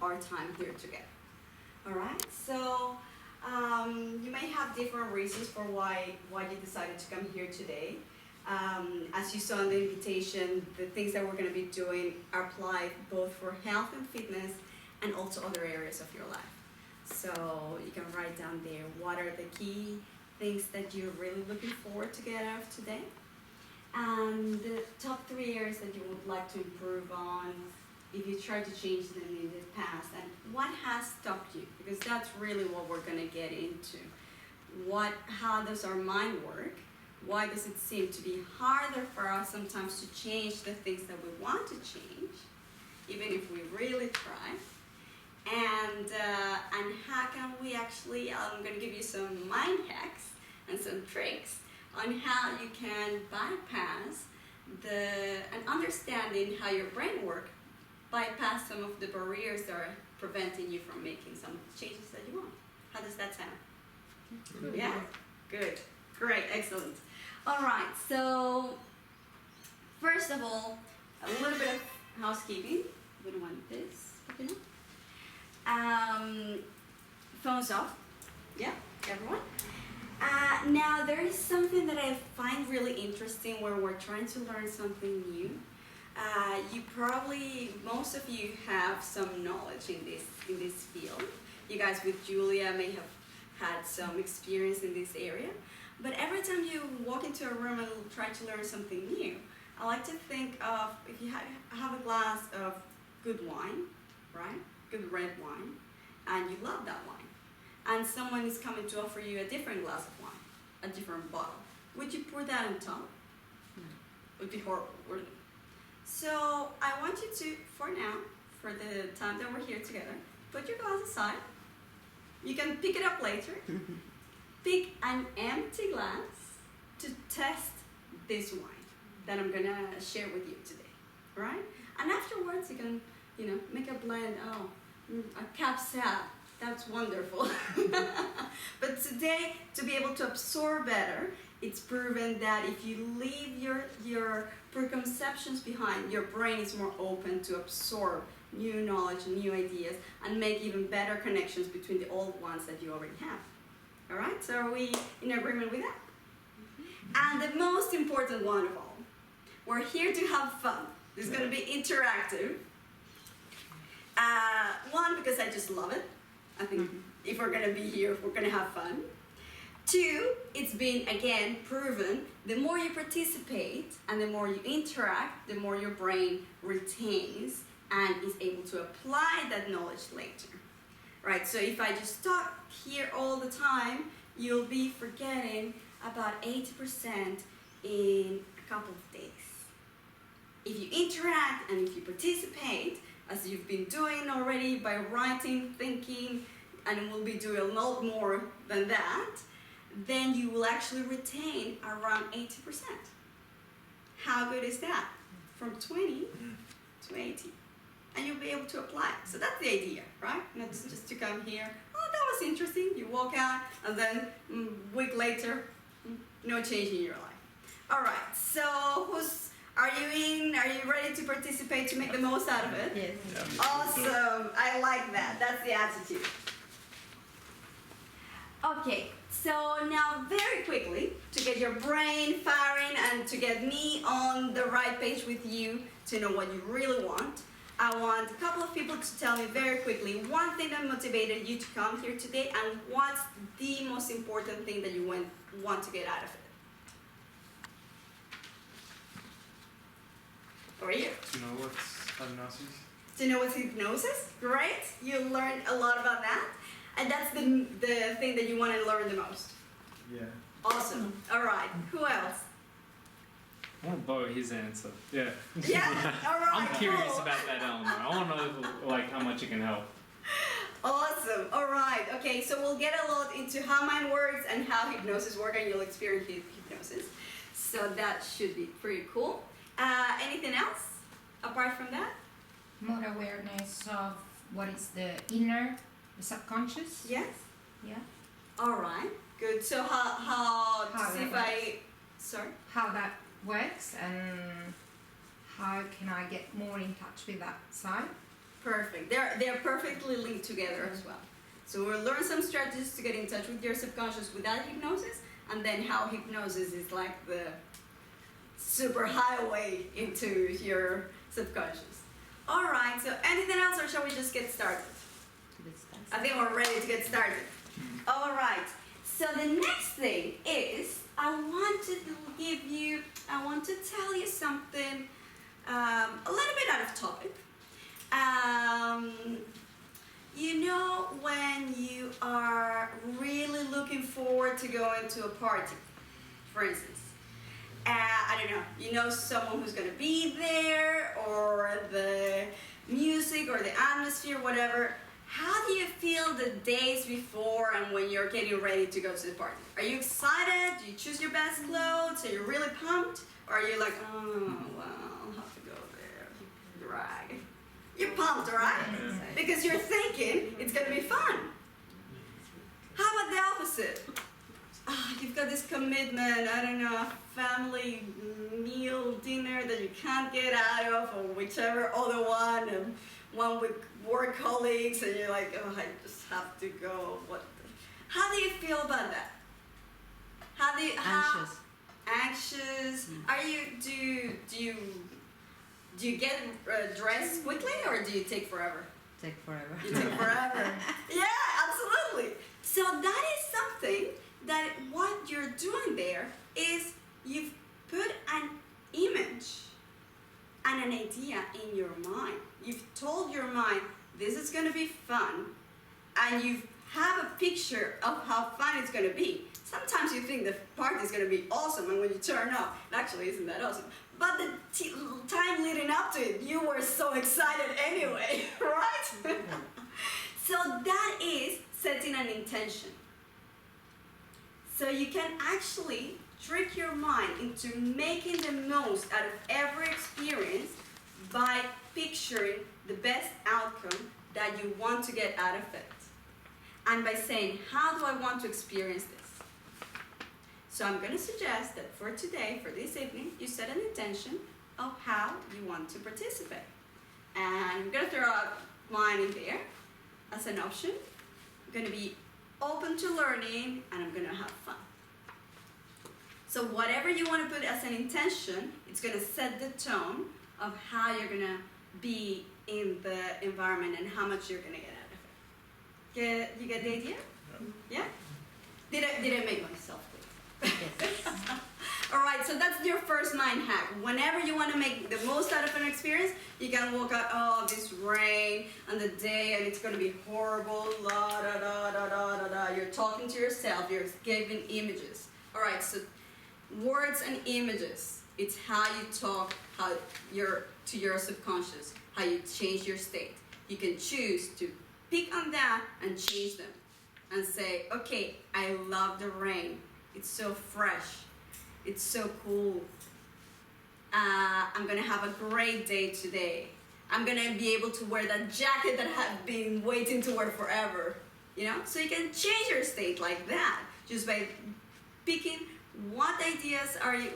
our time here together. All right, so you may have different reasons for why you decided to come here today. As you saw in the invitation, the things that we're going to be doing are applied both for health and fitness and also other areas of your life. So you can write down there what are the key things that you're really looking forward to get out of today, and the top 3 areas that you would like to improve on if you try to change them in the past, and what has stopped you, because that's really what we're going to get into. How does our mind work? Why does it seem to be harder for us sometimes to change the things that we want to change, even if we really try? And how can we actually, I'm going to give you some mind hacks and some tricks on how you can bypass and understanding how your brain works, bypass some of the barriers that are preventing you from making some of the changes that you want. How does that sound? Yeah? Good. Great. Excellent. All right. So, first of all, a little bit of housekeeping. We don't want this, you know. Phones off. Yeah, everyone. Now, there is something that I find really interesting where we're trying to learn something new. Most of you have some knowledge in this field. You guys with Julia may have had some experience in this area. But every time you walk into a room and try to learn something new, I like to think of if you have a glass of good wine, right? Good red wine, and you love that wine, and someone is coming to offer you a different glass of wine, a different bottle. Would you pour that on top? No. It would be horrible, wouldn't it? So I want you to, for now, for the time that we're here together, put your glass aside. You can pick it up later. Pick an empty glass to test this wine that I'm gonna share with you today, right? And afterwards, you can, make a blend. A cap sap. That's wonderful. But today, to be able to absorb better, it's proven that if you leave your preconceptions behind, your brain is more open to absorb new knowledge, new ideas, and make even better connections between the old ones that you already have. All right, so are we in agreement with that? And the most important one of all, we're here to have fun. This is going to be interactive. One, because I just love it. I think if we're going to be here, we're going to have fun. 2, it's been, again, proven, the more you participate and the more you interact, the more your brain retains and is able to apply that knowledge later. Right, so if I just talk here all the time, you'll be forgetting about 80% in a couple of days. If you interact and if you participate, as you've been doing already by writing, thinking, and we'll be doing a lot more than that, then you will actually retain around 80%. How good is that? From 20 to 80. And you'll be able to apply it. So that's the idea, right? Not just to come here, oh, that was interesting. You walk out, and then a week later, no change in your life. All right, so are you in? Are you ready to participate to make the most out of it? Yes. Yeah. Awesome, I like that. That's the attitude. Okay, so now very quickly, to get your brain firing and to get me on the right page with you to know what you really want, I want a couple of people to tell me very quickly one thing that motivated you to come here today and what's the most important thing that you want to get out of it. Over here. Do you know what's hypnosis? Do you know what's hypnosis? Great. You learned a lot about that. And that's the thing that you want to learn the most. Yeah. Awesome. All right. Who else? I want to borrow his answer. Yeah. Yeah. All right. I'm curious cool. about that element. I want to know how much it can help. Awesome. All right. Okay. So we'll get a lot into how mind works and how hypnosis works, and you'll experience hypnosis. So that should be pretty cool. Anything else apart from that? More awareness of what is the inner, the subconscious. Yes. Yeah. All right. Good. So how to see if how that works and how can I get more in touch with that side? Perfect. They're perfectly linked together as well. So we'll learn some strategies to get in touch with your subconscious without hypnosis, and then how hypnosis is like the super highway into your subconscious. All right. So anything else, or shall we just get started? I think we're ready to get started. All right. So the next thing is I want to tell you something a little bit out of topic. You know, when you are really looking forward to going to a party, for instance, I don't know, you know someone who's going to be there, or the music or the atmosphere, whatever. How do you feel the days before and when you're getting ready to go to the party? Are you excited? Do you choose your best clothes? Are you really pumped? Or are you like, oh, well, I'll have to go there, drag. You're pumped, right? Because you're thinking it's going to be fun. How about the opposite? You've got this commitment, I don't know, a family meal, dinner that you can't get out of, or whichever other one, and one with work colleagues, and you're like, oh, I just have to go. How do you feel about that? Anxious. Anxious. Are you? Do you get dressed quickly, or do you take forever? Take forever. You take forever. Yeah, absolutely. So that is something that what you're doing there is you've put an image and an idea in your mind. You've told your mind this is going to be fun, and you have a picture of how fun it's going to be. Sometimes you think the party is going to be awesome, and when you turn up, it actually isn't that awesome. But the time leading up to it, you were so excited anyway, right? So that is setting an intention. So you can actually trick your mind into making the most out of every experience by picturing the best outcome that you want to get out of it. And by saying, how do I want to experience this? So I'm going to suggest that for today, for this evening, you set an intention of how you want to participate. And I'm going to throw out mine in there as an option. I'm going to be open to learning, and I'm going to have fun. So whatever you want to put as an intention, it's going to set the tone of how you're going to be in the environment and how much you're going to get out of it. You get the idea? Yeah? Did I make myself clear? Yes. All right, so that's your first mind hack. Whenever you want to make the most out of an experience, you can walk out, oh, this rain and the day, and it's going to be horrible, la da da da da da da. You're talking to yourself, you're giving images. All right, so words and images, it's how you talk, to your subconscious, how you change your state. You can choose to pick on that and change them and say, okay, I love the rain. It's so fresh. It's so cool. I'm gonna have a great day today. I'm gonna be able to wear that jacket that I've been waiting to wear forever. You know, so you can change your state like that just by picking what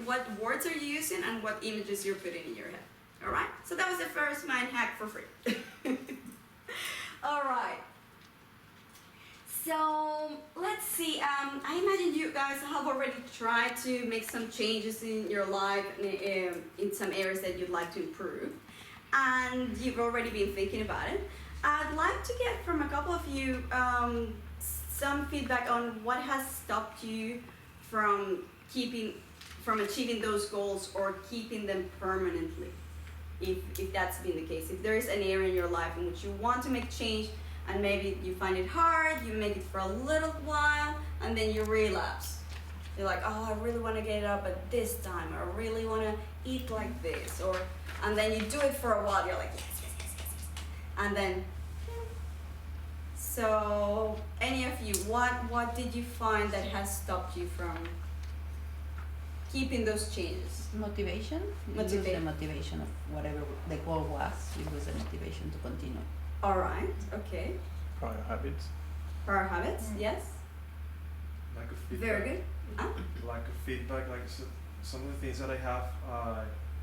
what words are you using and what images you're putting in your head. All right. So that was the first mind hack for free. All right. So let's see, I imagine you guys have already tried to make some changes in your life in some areas that you'd like to improve, and you've already been thinking about it. I'd like to get from a couple of you some feedback on what has stopped you from achieving those goals or keeping them permanently, if that's been the case. If there is an area in your life in which you want to make change, and maybe you find it hard, you make it for a little while, and then you relapse. You're like, oh, I really want to get up at this time, or I really want to eat like this, and then you do it for a while, you're like, yes, yes, yes, yes, yes. And then, so, any of you, what did you find that has stopped you from keeping those changes? Motivation. You lose the motivation of whatever the goal was. You lose the motivation to continue. All right, okay. Prior habits. Prior habits, yes. Like a feedback. Very good. Like a feedback, like some of the things that I have,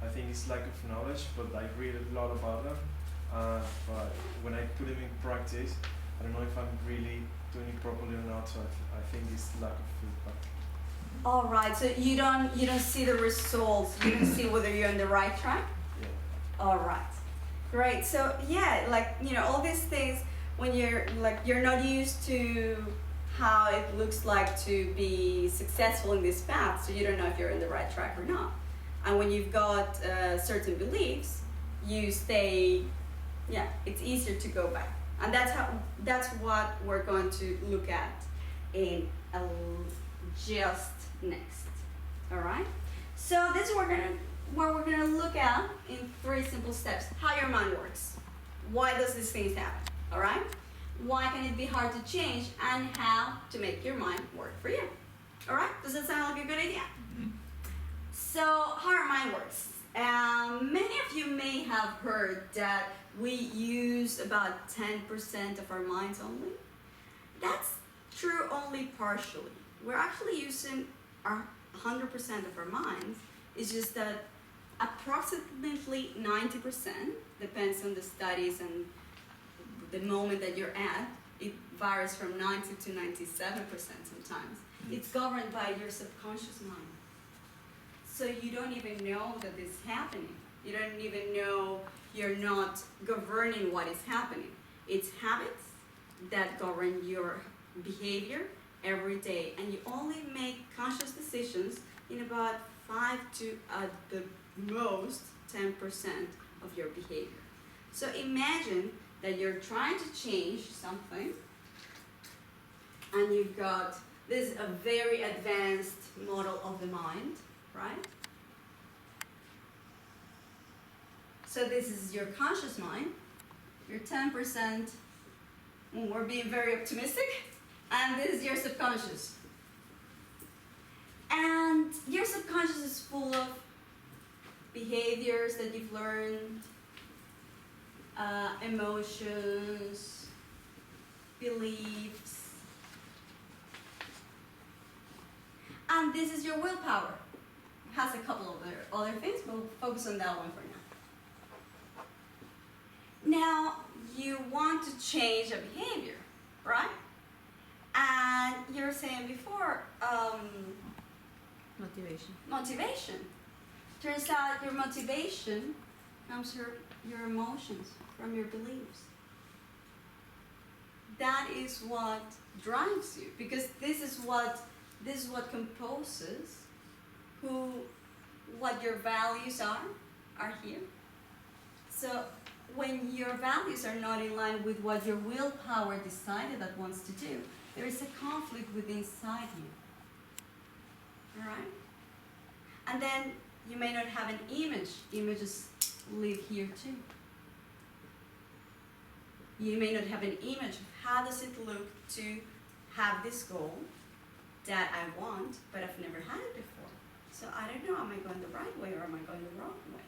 I think it's lack of knowledge, but I read a lot about them. But when I put them in practice, I don't know if I'm really doing it properly or not. So I think it's lack of feedback. All right. So you don't see the results. You don't see whether you're on the right track. Yeah. All right. Great. So yeah, like all these things when you're not used to how it looks like to be successful in this path, so you don't know if you're on the right track or not. And when you've got certain beliefs, you stay. Yeah, it's easier to go back, and that's what we're going to look at in just next. All right. So this is what we're gonna look at in 3 simple steps. How your mind works. Why does these things happen? All right. Why can it be hard to change, and how to make your mind work for you. All right. Does that sound like a good idea? Mhm. So how our mind works. Many of you may have heard that we use about 10% of our minds only. That's true only partially. We're actually using our 100% of our minds. It's just that approximately 90%, depends on the studies and the moment that you're at, it varies from 90 to 97% sometimes. It's governed by your subconscious mind. So you don't even know that this is happening. You don't even know you're not governing what is happening. It's habits that govern your behavior every day, and you only make conscious decisions in about 5 to at the most 10% of your behavior. So imagine that you're trying to change something, and you've got this a very advanced model of the mind, right? So this is your conscious mind, your 10%, we're being very optimistic, and this is your subconscious. And your subconscious is full of behaviors that you've learned, emotions, beliefs. And this is your willpower. It has a couple of other things, but we'll focus on that one for now. Now, you want to change a behavior, right? And you were saying before, motivation. Turns out your motivation comes from your emotions, from your beliefs. That is what drives you, because this is what composes what your values are here. So when your values are not in line with what your willpower decided that wants to do, there is a conflict within inside you. All right? And then you may not have an image. Images live here too. You may not have an image of how does it look to have this goal that I want, but I've never had it before. So I don't know, am I going the right way or am I going the wrong way?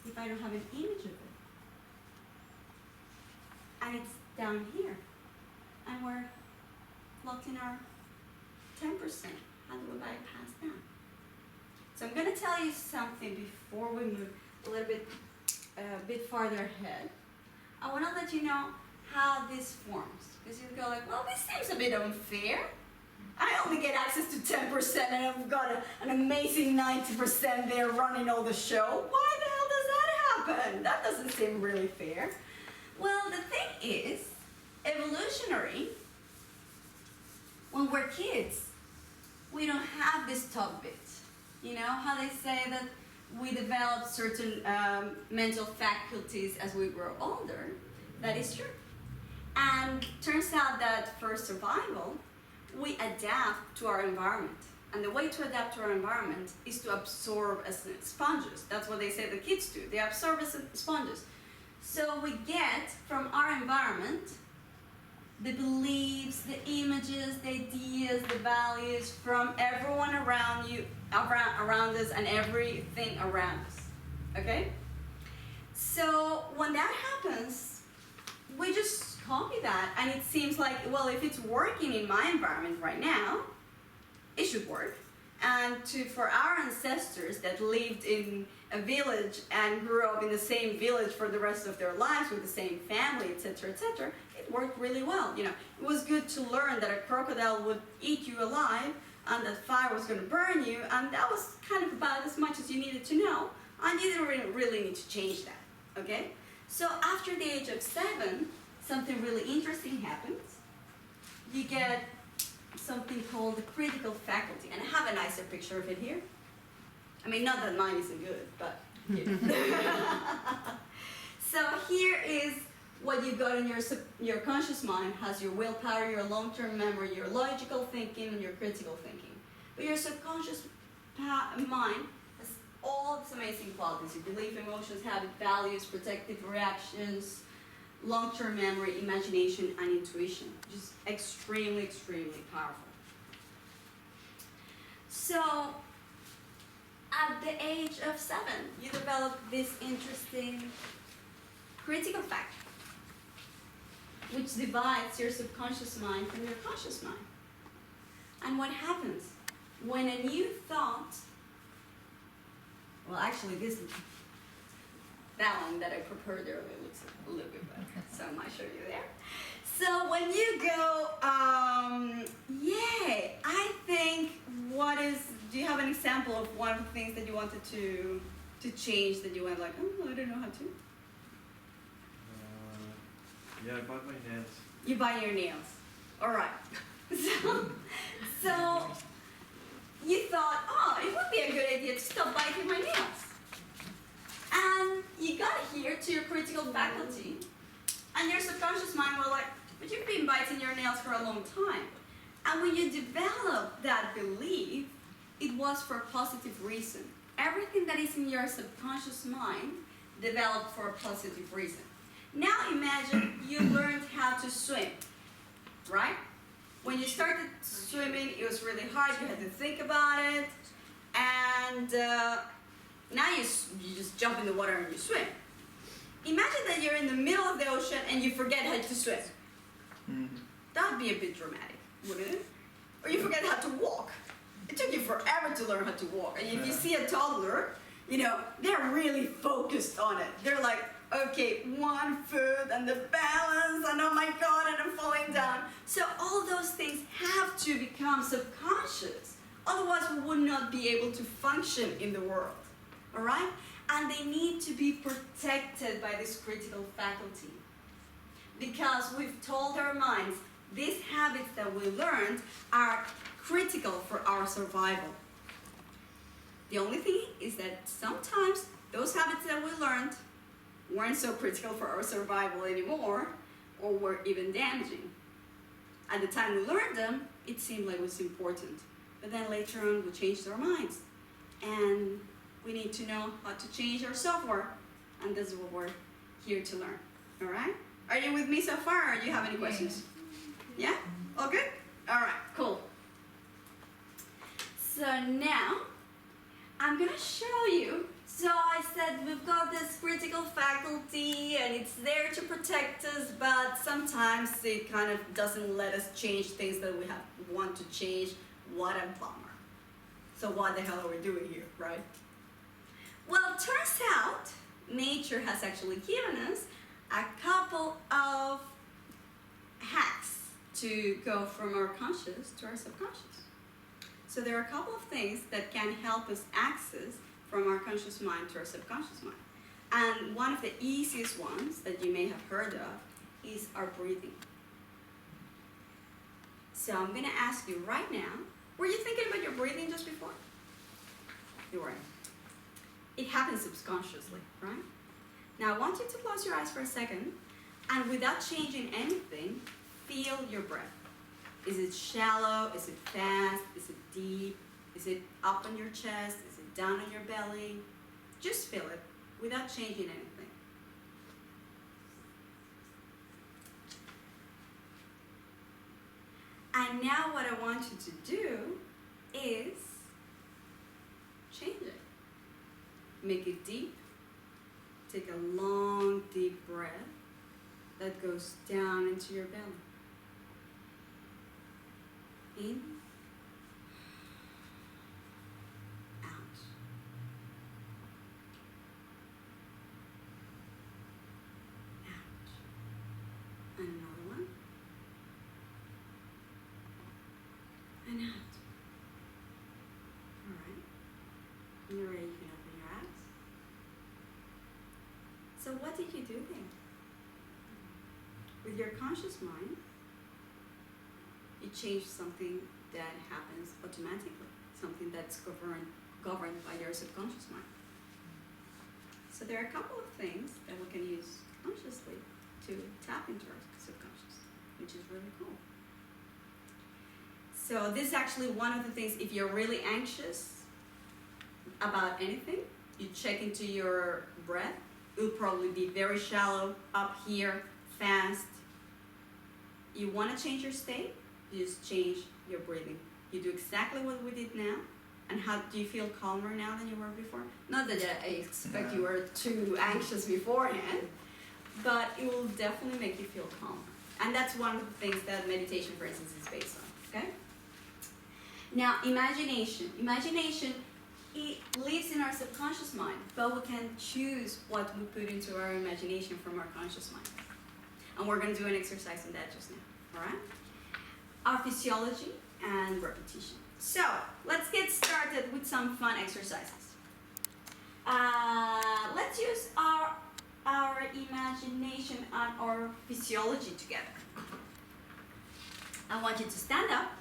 If I don't have an image of it. And it's down here. And we're locked in our 10%. How do we bypass that? So I'm going to tell you something before we move a bit farther ahead. I want to let you know how this forms. Because you go like, well, this seems a bit unfair. I only get access to 10% and I've got an amazing 90% there running all the show. Why the hell does that happen? That doesn't seem really fair. Well, the thing is, evolutionary, when we're kids, we don't have this top bit. You know how they say that we develop certain mental faculties as we grow older? That is true. And turns out that for survival, we adapt to our environment. And the way to adapt to our environment is to absorb as sponges. That's what they say the kids do. They absorb as sponges. So we get from our environment the beliefs, the images, the ideas, the values from everyone around you, around us, and everything around us. Okay? So when that happens, we just copy that, and it seems like, well, if it's working in my environment right now, it should work. And for our ancestors that lived in a village and grew up in the same village for the rest of their lives with the same family, etc., etc., it worked really well. You know, it was good to learn that a crocodile would eat you alive and that fire was going to burn you, and that was kind of about as much as you needed to know, and you didn't really need to change that, okay? So after the age of 7, something really interesting happens. You get something called the critical faculty, and I have a nicer picture of it here. I mean, not that mine isn't good, but so here is what you got in your conscious mind has your willpower, your long-term memory, your logical thinking, and your critical thinking. But your subconscious mind has all these amazing qualities: your belief, emotions, habit, values, protective reactions, long-term memory, imagination, and intuition. Just extremely, extremely powerful. So, at the age of 7, you develop this interesting critical factor, which divides your subconscious mind from your conscious mind. And what happens when a new thought, well, actually, that one that I prepared earlier looks a little bit better, so I might show you there. So when you go, yay, I think, do you have an example of one of the things that you wanted to change that you went like, oh, I don't know how to? Yeah, I bought my nails. You buy your nails. All right. So you thought, oh, it would be a good idea to stop biting my nails. And you got here to your critical faculty, and your subconscious mind was like, but you've been biting your nails for a long time. And when you develop that belief, it was for a positive reason. Everything that is in your subconscious mind developed for a positive reason. Now imagine you learned how to swim, right? When you started swimming, it was really hard. You had to think about it. And now you just jump in the water and you swim. Imagine that you're in the middle of the ocean and you forget how to swim. That would be a bit dramatic, wouldn't it? Or you forget how to walk. It took you forever to learn how to walk. And if you see a toddler, you know, they're really focused on it. They're like, okay, 1 foot and the balance, and oh my God, and I'm falling down. So all those things have to become subconscious. Otherwise, we would not be able to function in the world, all right? And they need to be protected by this critical faculty. Because we've told our minds, these habits that we learned are critical for our survival. The only thing is that sometimes those habits that we learned weren't so critical for our survival anymore, or were even damaging. At the time we learned them, it seemed like it was important. But then later on, we changed our minds. And we need to know how to change our software. And this is what we're here to learn. All right? Are you with me so far, or do you have any questions? Yeah? All good? All right, cool. So now, I'm gonna show you. So I said we've got this critical faculty and it's there to protect us, but sometimes it kind of doesn't let us change things that we want to change. What a bummer. So what the hell are we doing here, right? Well, it turns out nature has actually given us a couple of hacks to go from our conscious to our subconscious. So there are a couple of things that can help us access from our conscious mind to our subconscious mind. And one of the easiest ones that you may have heard of is our breathing. So I'm gonna ask you right now, were you thinking about your breathing just before? You weren't. It happens subconsciously, right? Now I want you to close your eyes for a second, and without changing anything, feel your breath. Is it shallow? Is it fast? Is it deep? Is it up on your chest? Is it down on your belly? Just feel it without changing anything. And now what I want you to do is change it. Make it deep. Take a long, deep breath that goes down into your belly. In, out. So what did you do then? With your conscious mind, you change something that happens automatically, something that's governed by your subconscious mind. So there are a couple of things that we can use consciously to tap into our subconscious, which is really cool. So this is actually one of the things, if you're really anxious about anything, you check into your breath. It will probably be very shallow, up here, fast. You want to change your state, you just change your breathing. You do exactly what we did now. And how do you feel calmer now than you were before? Not that I expect you were too anxious beforehand, but it will definitely make you feel calmer. And that's one of the things that meditation, for instance, is based on, okay? Now, imagination. Imagination, it lives in our subconscious mind, but we can choose what we put into our imagination from our conscious mind. And we're going to do an exercise on that just now, all right? Our physiology and repetition. So, let's get started with some fun exercises. Let's use our imagination and our physiology together. I want you to stand up.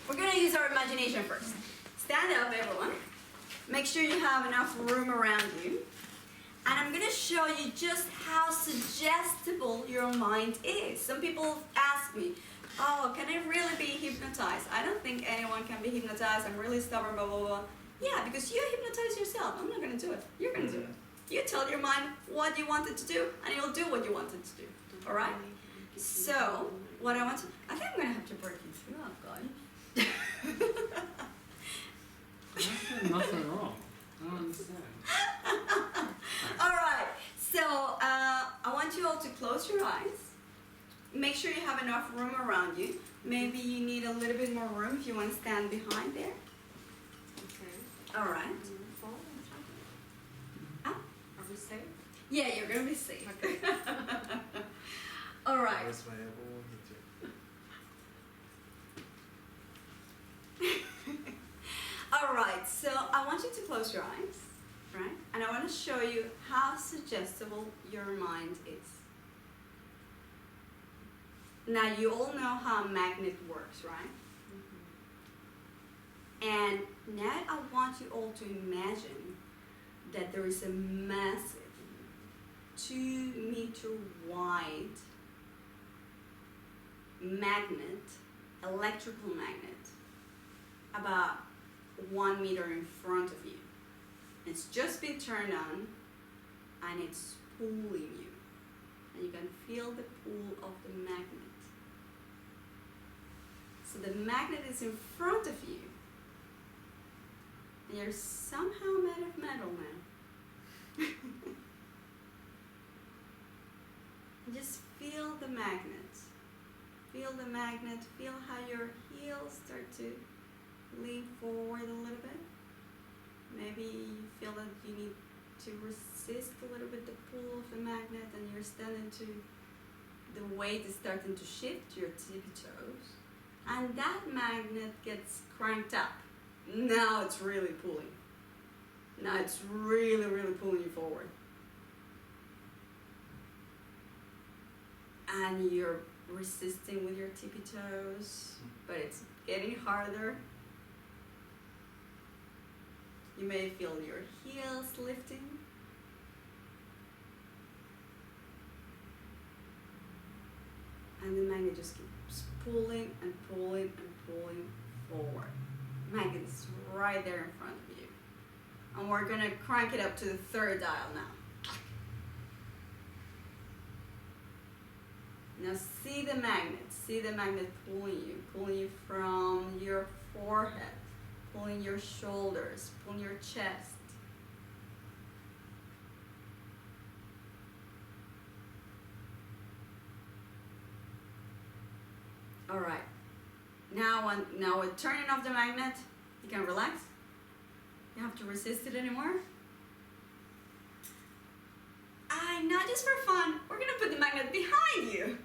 We're going to use our imagination first. Stand up, everyone. Make sure you have enough room around you. And I'm going to show you just how suggestible your mind is. Some people ask me, oh, can I really be hypnotized? I don't think anyone can be hypnotized. I'm really stubborn, blah, blah, blah. Yeah, because you hypnotize yourself. I'm not going to do it. You're going to do it. You tell your mind what you want it to do, and it'll do what you want it to do. All right? So, what I want to... I think I'm going to have to break you through, oh, God. Nothing wrong. I don't understand. All right. So, I want you all to close your eyes. Make sure you have enough room around you. Maybe you need a little bit more room if you want to stand behind there. Okay. All right. Are we safe? Yeah, you're going to be safe. Okay. All right. Where's my elbow? All right. So I want you to close your eyes, right? And I want to show you how suggestible your mind is. Now, you all know how a magnet works, right? And now I want you all to imagine that there is a massive 2-meter wide magnet, electrical magnet, about 1 meter in front of you. It's just been turned on and it's pulling you. And you can feel the pull of the magnet. So the magnet is in front of you. And you're somehow made of metal now. Just feel the magnet. Feel the magnet. Feel how your heels start to lean forward a little bit. Maybe you feel that you need to resist a little bit the pull of the magnet, and you're standing to the weight is starting to shift your tippy toes. And that magnet gets cranked up. Now it's really pulling. Now it's really, really pulling you forward. And you're resisting with your tippy toes, but it's getting harder. You may feel your heels lifting. And the magnet just keeps pulling and pulling and pulling forward. Magnet is right there in front of you. And we're gonna crank it up to the 3rd dial now. Now see the magnet pulling you from your forehead, pulling your shoulders, pulling your chest. All right. Now we're turning off the magnet. You can relax. You don't have to resist it anymore. Not just for fun, we're gonna put the magnet behind you.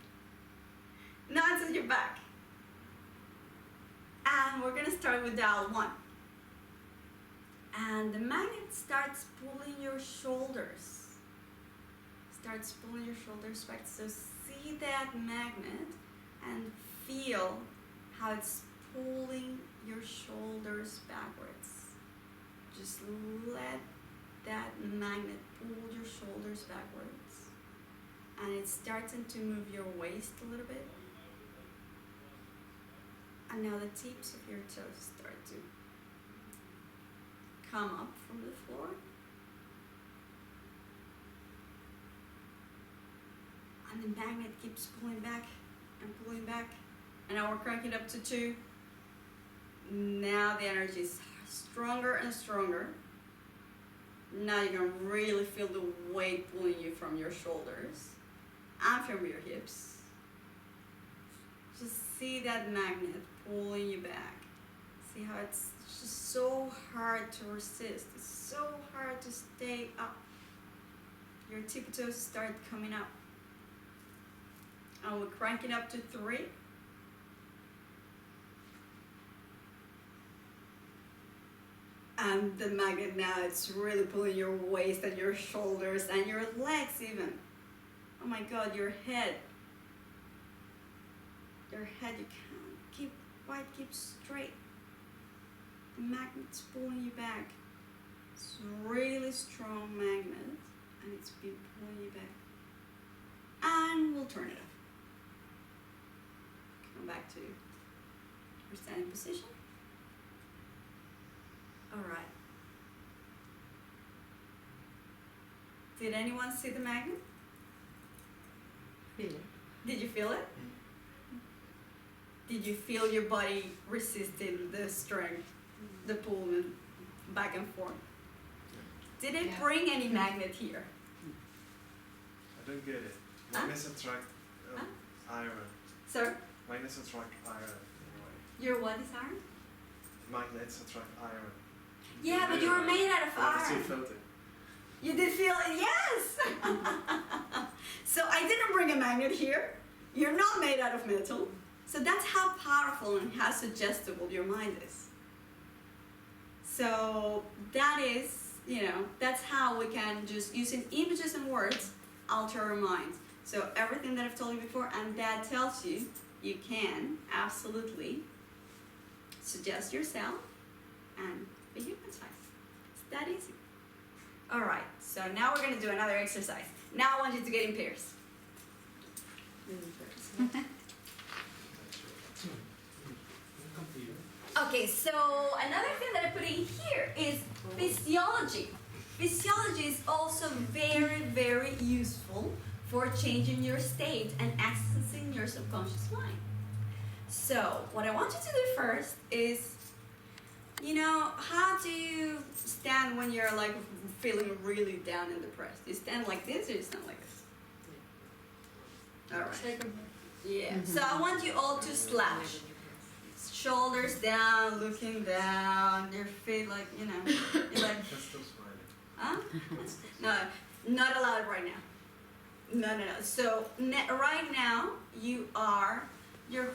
Now it's on your back. And we're gonna start with dial 1. And the magnet starts pulling your shoulders. Starts pulling your shoulders back. So see that magnet and feel how it's pulling your shoulders backwards. Just let that magnet pull your shoulders backwards. And it's starting to move your waist a little bit. And now the tips of your toes start to come up from the floor. And the magnet keeps pulling back and pulling back. And now we're cranking up to 2. Now the energy is stronger and stronger. Now you can really feel the weight pulling you from your shoulders and from your hips. Just see that magnet pulling you back. See how it's just so hard to resist. It's so hard to stay up. Your tippy toes start coming up. And we're cranking up to 3. And the magnet now, it's really pulling your waist and your shoulders and your legs even. Oh my God, your head. Your head, you can't keep straight. The magnet's pulling you back. It's a really strong magnet and it's been pulling you back. And we'll turn it off. Come back to your standing position. All right. Did anyone see the magnet? Feel it. Did you feel it? Did you feel your body resisting the strength, the pull back and forth? Did it Yeah. bring any magnet here? I don't get it. Huh? Magnets attract iron. Sir, Magnets attract iron in a way. your what is iron? Magnets attract iron. Yeah, but you were made out of But I still iron. felt it. You did feel it, yes! So I didn't bring a magnet here. You're not made out of metal. So that's how powerful and how suggestible your mind is. So that is, that's how we can just using images and words alter our minds. So everything that I've told you before, and that tells you, you can absolutely suggest yourself and be hypnotized. It's that easy. All right, so now we're gonna do another exercise. Now I want you to get in pairs. Okay, so another thing that I put in here is physiology. Physiology is also very, very useful for changing your state and accessing your subconscious mind. So what I want you to do first is, how do you stand when you're like feeling really down and depressed? You stand like this or you stand like this? All right. Yeah. So I want you all to slouch. Shoulders down, looking down, your feet like, you're like, Just still smiling. huh? No, not allowed right now. No. So right now, you're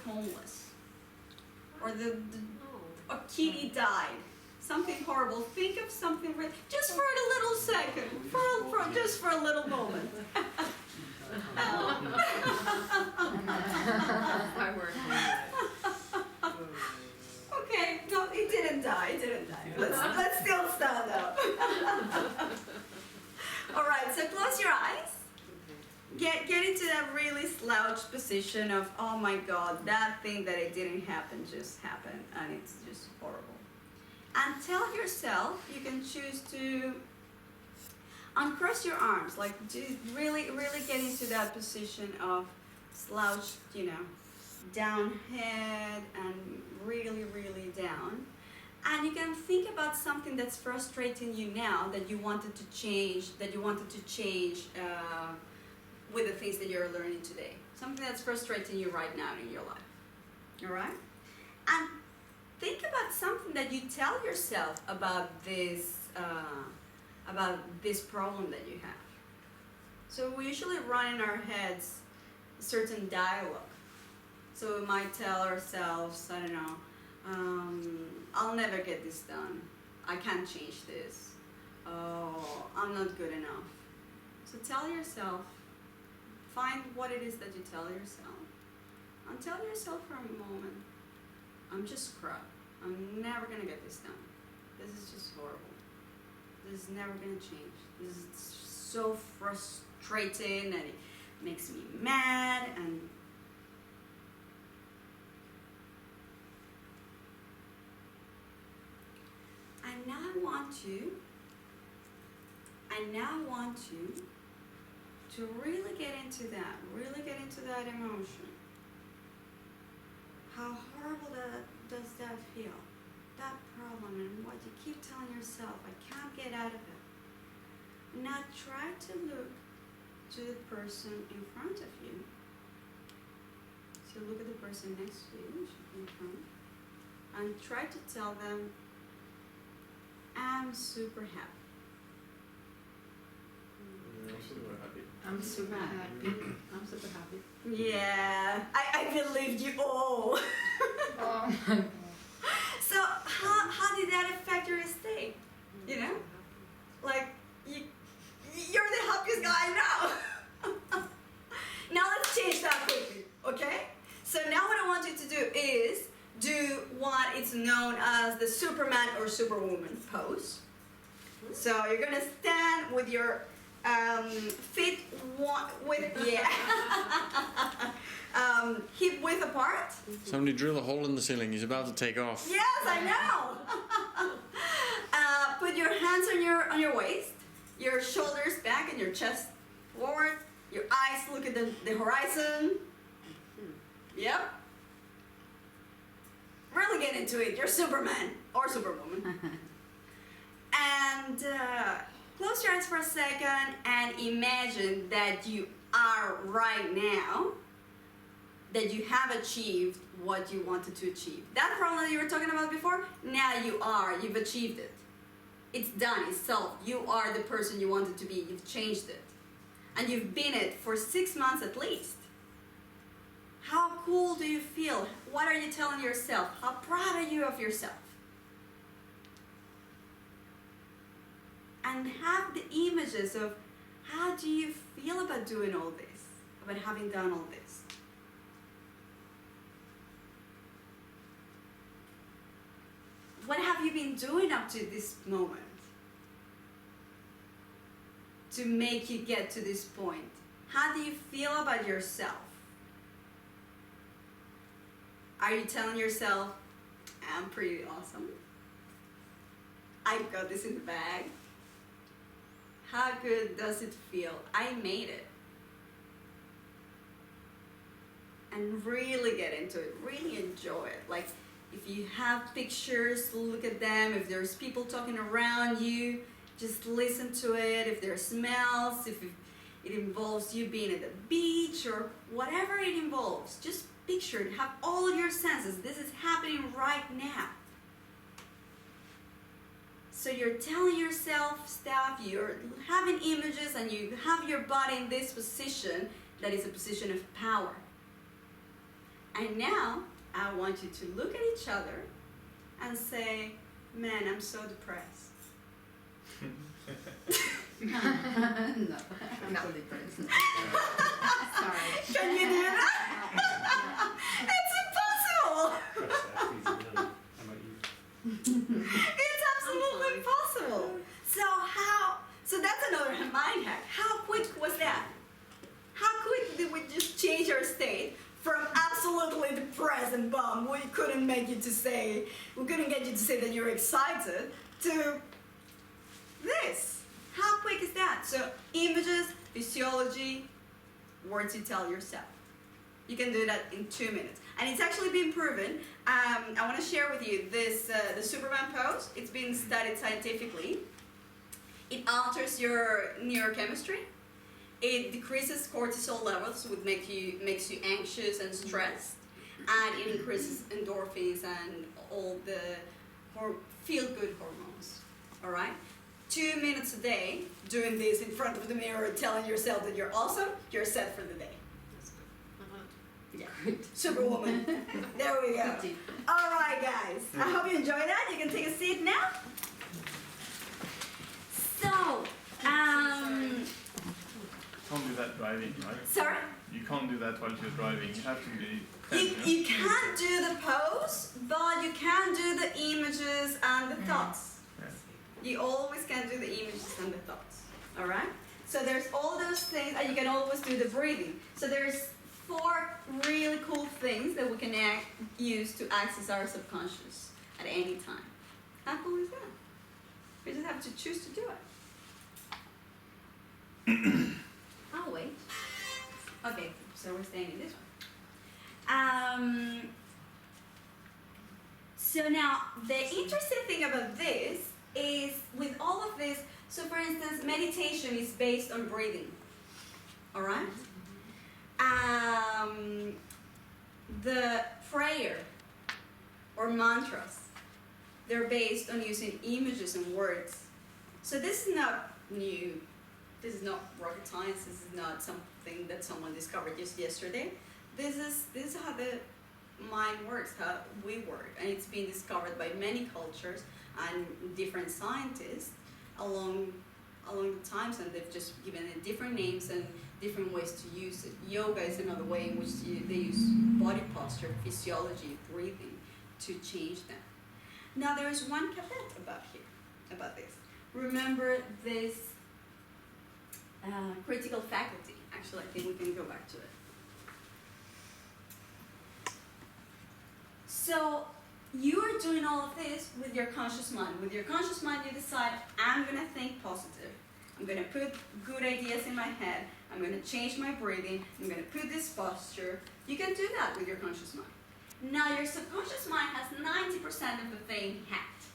homeless. Or a kitty died. Something horrible. Think of something, just for a little second, just for a little moment. I work. Okay, no, it didn't die. Let's still stand up. All right, so close your eyes. Get into that really slouched position of, oh my God, that thing that it didn't happen just happened, and it's just horrible. And tell yourself, you can choose to uncross your arms, like really, really get into that position of slouched, down head and really, really down. And you can think about something that's frustrating you now that you wanted to change, with the things that you're learning today. Something that's frustrating you right now in your life. All right? And think about something that you tell yourself about this problem that you have. So we usually run in our heads a certain dialogue. So we might tell ourselves, I don't know, I'll never get this done. I can't change this. Oh, I'm not good enough. So tell yourself, find what it is that you tell yourself. And tell yourself for a moment, I'm just crap. I'm never gonna get this done. This is just horrible. This is never gonna change. This is so frustrating and it makes me mad and I now want you to really get into that emotion. How horrible does that feel? That problem and what you keep telling yourself, I can't get out of it. Now try to look to the person in front of you. So look at the person next to you, in front, and try to tell them, I'm super happy. I'm super happy. I'm super happy. Yeah, I believed you all. Oh my god. So how did that affect your state? You know? Like, you're the happiest guy I know. Now let's change that quickly, okay? So now what I want you to do is do what is known as the Superman or Superwoman pose. So you're gonna stand with your feet hip width apart. Somebody drill a hole in the ceiling. He's about to take off. Yes, I know. Put your hands on your waist, your shoulders back, and your chest forward. Your eyes look at the horizon. Yep. Really get into it. You're Superman or Superwoman. And close your eyes for a second and imagine that you are right now, that you have achieved what you wanted to achieve. That problem that you were talking about before, now you've achieved it. It's done, it's solved. You are the person you wanted to be, you've changed it. And you've been it for 6 months at least. How cool do you feel? What are you telling yourself? How proud are you of yourself? And have the images of how do you feel about doing all this, about having done all this. What have you been doing up to this moment to make you get to this point? How do you feel about yourself? Are you telling yourself, I'm pretty awesome? I got this in the bag. How good does it feel? I made it. And really get into it, really enjoy it. Like, if you have pictures, look at them. If there's people talking around you, just listen to it. If there are smells, if it involves you being at the beach or whatever it involves, just picture it. Have all of your senses. This is happening right now. So you're telling yourself stuff, you're having images, and you have your body in this position that is a position of power. And now, I want you to look at each other and say, man, I'm so depressed. No, I'm so depressed. Sorry. Can you do that? It's impossible. It's absolutely impossible. So that's another mind hack. How quick was that? How quick did we just change our state from absolutely depressed and bummed, we couldn't get you to say that you're excited, to this? How quick is that? So images, physiology, words you tell yourself. You can do that in 2 minutes. And it's actually been proven. I want to share with you this, the Superman pose. It's been studied scientifically. It alters your neurochemistry. It decreases cortisol levels, which makes you anxious and stressed. And it increases endorphins and all the feel-good hormones. All right? 2 minutes a day doing this in front of the mirror, telling yourself that you're awesome, you're set for the day. That's good. Yeah. Superwoman. There we go. All right, guys. I hope you enjoyed that. You can take a seat now. Oh, Can't do that driving, right? sorry? You can't do that while you're driving. You have to be. You can't do the pose, but you can do the images and the thoughts. Yeah. You always can do the images and the thoughts. All right? So there's all those things, and you can always do the breathing. So there's 4 really cool things that we can use to access our subconscious at any time. How cool is that? We just have to choose to do it. I'll wait. Okay, so we're staying in this one. So now, the interesting thing about this is with all of this, so for instance, meditation is based on breathing. All right? The prayer or mantras, they're based on using images and words. So this is not new. This is not rocket science. This is not something that someone discovered just yesterday. This is how the mind works, how we work, and it's been discovered by many cultures and different scientists along the times, and they've just given it different names and different ways to use it. Yoga is another way in which they use body posture, physiology, breathing to change them. Now there is one caveat about this. Remember this critical faculty. Actually, I think we can go back to it. So you are doing all of this with your conscious mind. With your conscious mind, you decide, I'm going to think positive. I'm going to put good ideas in my head. I'm going to change my breathing. I'm going to put this posture. You can do that with your conscious mind. Now, your subconscious mind has 90% of the thing hacked.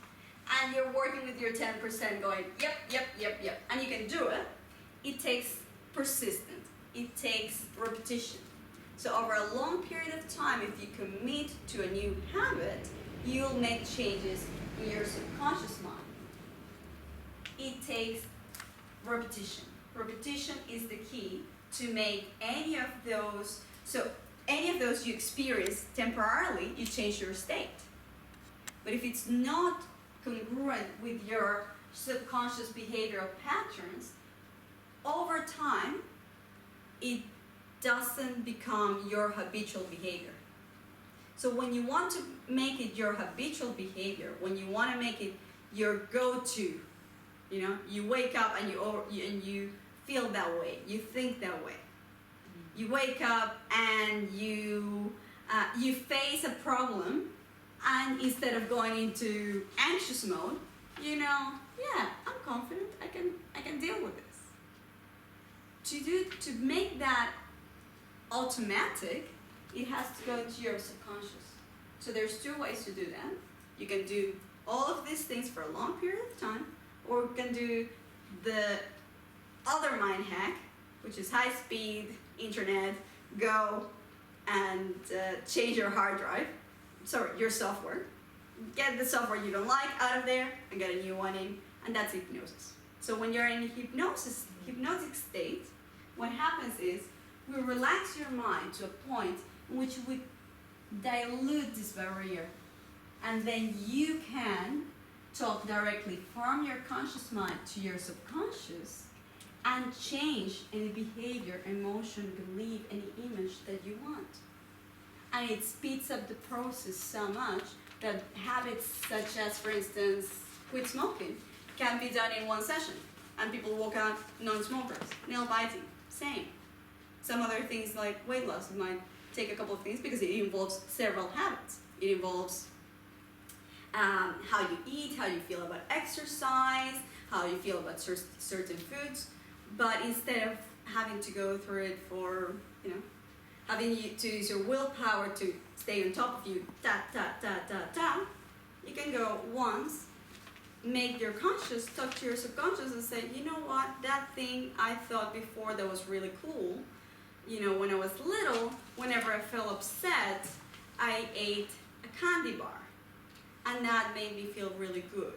And you're working with your 10% going, yep. And you can do it. It takes persistence. It takes repetition. So over a long period of time, if you commit to a new habit, you'll make changes in your subconscious mind. It takes repetition. Repetition is the key to make any of those, so any of those you experience temporarily, you change your state. But if it's not congruent with your subconscious behavioral patterns, over time, it doesn't become your habitual behavior. So when you want to make it your habitual behavior, when you want to make it your go-to, you wake up and you feel that way, you think that way. You wake up and you face a problem, and instead of going into anxious mode, I'm confident, I can deal with this. To make that automatic, it has to go into your subconscious. So there's 2 ways to do that. You can do all of these things for a long period of time, or you can do the other mind hack, which is high speed, internet, go and change your hard drive, your software. Get the software you don't like out of there and get a new one in, and that's hypnosis. So when you're in hypnotic state, what happens is we relax your mind to a point in which we dilute this barrier, and then you can talk directly from your conscious mind to your subconscious and change any behavior, emotion, belief, any image that you want. And it speeds up the process so much that habits such as, for instance, quit smoking can be done in 1 session, and people walk out non-smokers. Nail biting, same. Some other things like weight loss might take a couple of things because it involves several habits. It involves how you eat, how you feel about exercise, how you feel about certain foods. But instead of having to go through it for, having to use your willpower to stay on top of you, you can go once, make your conscious, talk to your subconscious and say, you know what, that thing I thought before that was really cool, when I was little, whenever I felt upset, I ate a candy bar. And that made me feel really good.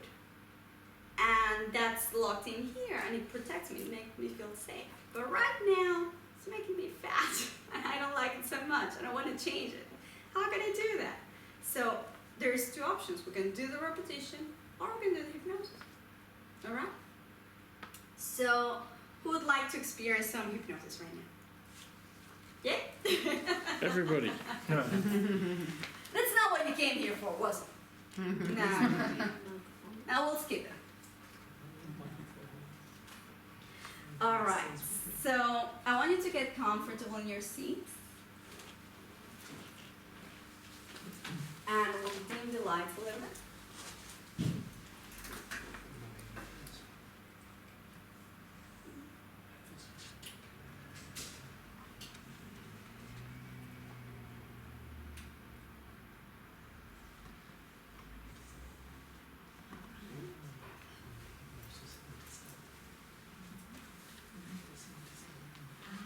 And that's locked in here, and it protects me, it makes me feel safe. But right now, it's making me fat, and I don't like it so much, and I want to change it. How can I do that? So there's 2 options. We can do the repetition, or we can do the hypnosis. All right? So, who would like to experience some hypnosis right now? Yeah? Everybody. That's not what you came here for, was it? No. Now we'll skip it. All right. So I want you to get comfortable in your seats. And we'll dim the lights a little bit.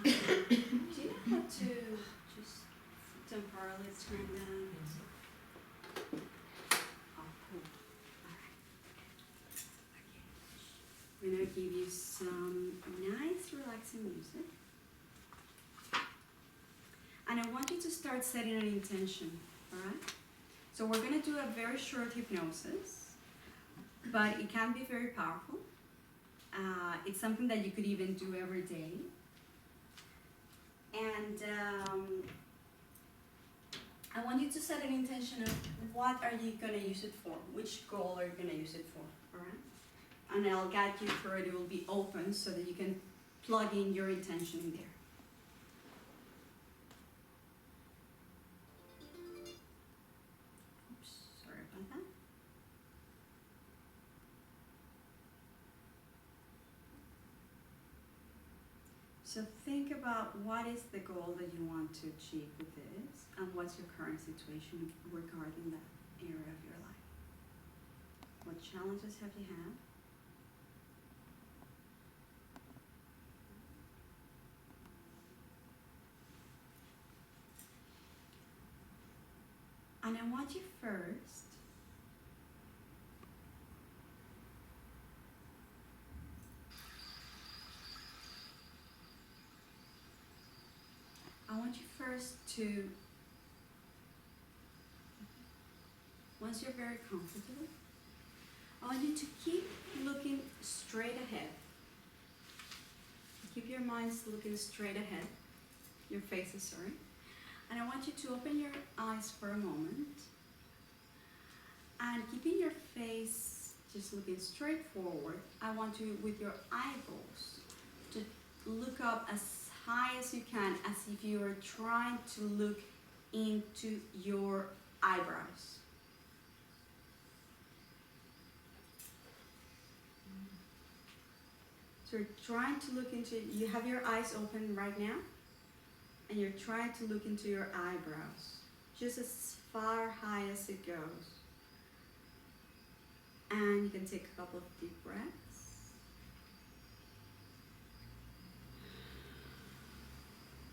Do you know how to just temporarily turn down? Oh, cool. Alright. Okay. I'm gonna give you some nice relaxing music. And I want you to start setting an intention, alright? So we're gonna do a very short hypnosis, but it can be very powerful. It's something that you could even do every day. And I want you to set an intention of what are you going to use it for, which goal are you going to use it for, all right? And I'll guide you through it. It will be open so that you can plug in your intention in there. Oops, sorry about that. So think about what is the goal that you want to achieve with this, and what's your current situation regarding that area of your life. What challenges have you had? And I want you first to, once you're very comfortable, I want you to keep looking straight ahead. Keep your minds looking straight ahead, your faces, sorry. And I want you to open your eyes for a moment and keeping your face just looking straight forward. I want you, with your eyeballs, to look up as high as you can, as if you are trying to look into your eyebrows. So you're trying to look into, you have your eyes open right now, and you're trying to look into your eyebrows, just as far high as it goes. And you can take a couple of deep breaths.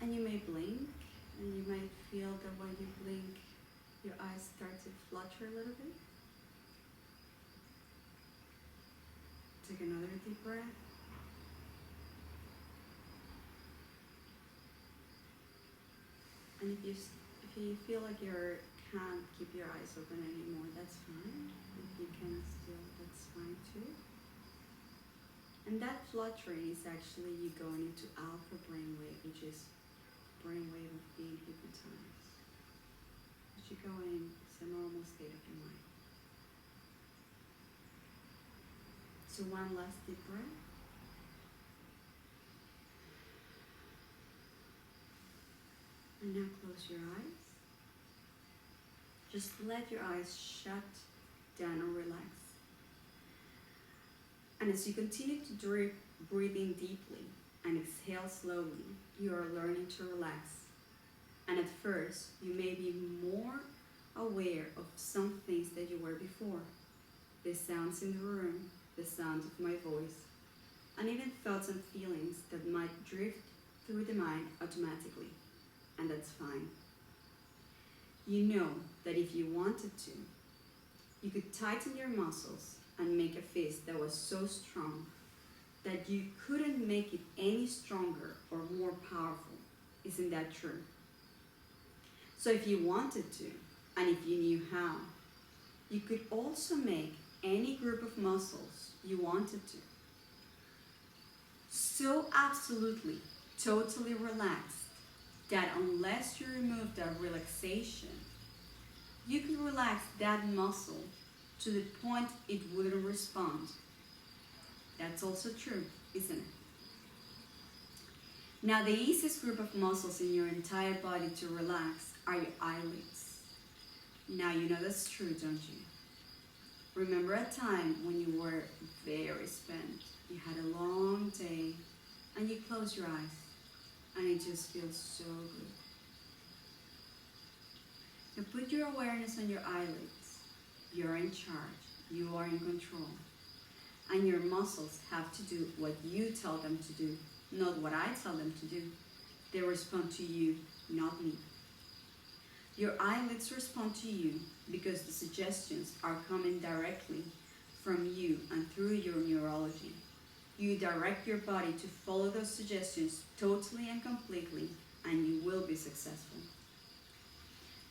And you may blink, and you might feel that when you blink, your eyes start to flutter a little bit. Take another deep breath. And if you feel like you can't keep your eyes open anymore, that's fine. If you can still, that's fine too. And that fluttering is actually you going into alpha brainwave, which is brainwave of being hypnotized. As you go in, it's a normal state of your mind. So one last deep breath. And now close your eyes. Just let your eyes shut down or relax. And as you continue to breathe in deeply and exhale slowly, you are learning to relax. And at first, you may be more aware of some things that you were before. The sounds in the room, the sounds of my voice, and even thoughts and feelings that might drift through the mind automatically. And that's fine. You know that if you wanted to, you could tighten your muscles and make a fist that was so strong that you couldn't make it any stronger or more powerful. Isn't that true? So if you wanted to, and if you knew how, you could also make any group of muscles you wanted to. so absolutely, totally relaxed that unless you remove that relaxation, you can relax that muscle to the point it wouldn't respond. That's also true, isn't it? Now, the easiest group of muscles in your entire body to relax are your eyelids. Now, you know that's true, don't you? Remember a time when you were very spent, you had a long day, and you close your eyes, and it just feels so good. Now put your awareness on your eyelids. You're in charge. You are in control. And your muscles have to do what you tell them to do, not what I tell them to do. They respond to you, not me. Your eyelids respond to you because the suggestions are coming directly from you and through your neurology. You direct your body to follow those suggestions totally and completely, and you will be successful.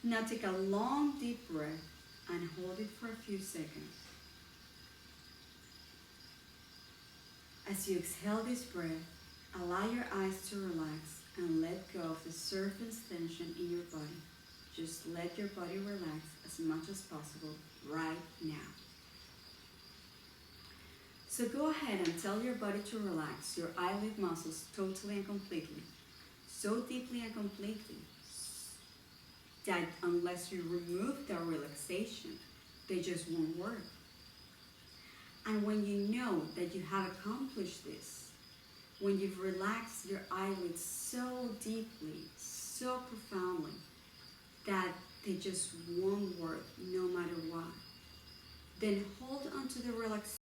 Now take a long deep breath and hold it for a few seconds. As you exhale this breath, allow your eyes to relax and let go of the surface tension in your body. Just let your body relax as much as possible right now. So go ahead and tell your body to relax your eyelid muscles totally and completely. So deeply and completely that unless you remove the relaxation, they just won't work. And when you know that you have accomplished this, when you've relaxed your eyelids so deeply, so profoundly, that they just won't work no matter what, then hold on to the relaxation